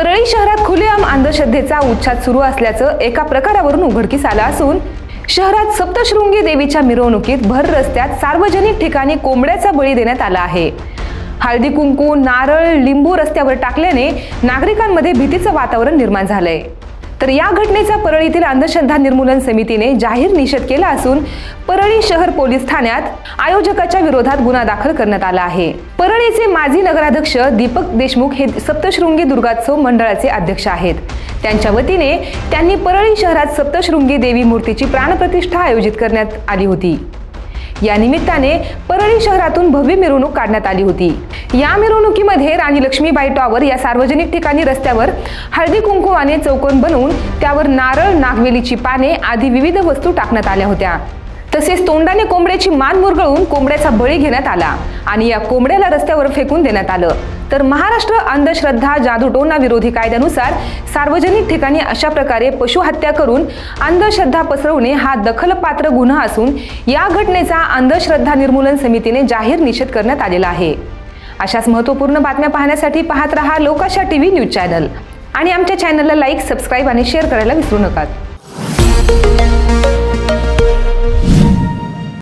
परळी शहरात खुलेआम अंधश्रद्धेचा उच्छाद सुरू असल्याचं एका प्रकारावरून उघडकीस आलं असून शहरात सप्तशृंगी देवीच्या मिरवणुकीत भर रस्त्यात सार्वजनिक ठिकाणी कोंबड्याचा बळी देण्यात आला आहे। हळदी कुंकू, नारळ, लिंबू रस्त्यावर टाकल्याने नागरिकांमध्ये भीतीचं वातावरण निर्माण झालंय। तर या घटनेचा परळीतील अंधश्रद्धा निर्मूलन समितीने जाहीर निषेध केला असून परळी शहर पोलीस ठाण्यात आयोजकाच्या विरोधात गुन्हा दाखल करण्यात आला आहे। परळीचे माजी नगराध्यक्ष दीपक देशमुख हे सप्तशृंगी दुर्गोत्सव मंडळाचे अध्यक्ष आहेत। त्यांच्या वतीने त्यांनी परळी शहरात सप्तशृंगी देवी मूर्तीची प्राणप्रतिष्ठा आयोजित करण्यात आली होती। या निमित्ताने परळी शहरातून भव्य मिरवणूक काढण्यात आली होती। या मिरवणुकीमध्ये राणी लक्ष्मीबाई टॉवर या सार्वजनिक ठिकाणी रस्त्यावर हळदी कुंकवाने चौकोन बनवून त्यावर नारळ, नागवेलीची पाने आदी विविध वस्तू टाकण्यात आल्या होत्या। तसेच तोंडाने कोंबड्याची मान मुरगळून कोंबड्याचा बळी घेण्यात आला आणि या कोंबड्याला रस्त्यावर फेकून देण्यात आलं। तर महाराष्ट्र अंधश्रद्धा जादूटोणा विरोधी कायद्यानुसार सार्वजनिक ठिकाणी अशा प्रकारे पशुहत्या करून अंधश्रद्धा पसरवणे हा दखलपात्र गुन्हा असून या घटनेचा अंधश्रद्धा निर्मूलन समितीने जाहीर निषेध करण्यात आलेला आहे। अशाच महत्त्वपूर्ण बातम्या पाहण्यासाठी पाहत रहा लोकाशा टीव्ही न्यूज चॅनल आणि आमच्या चॅनलला लाईक, सबस्क्राईब आणि शेअर करायला विसरू नका।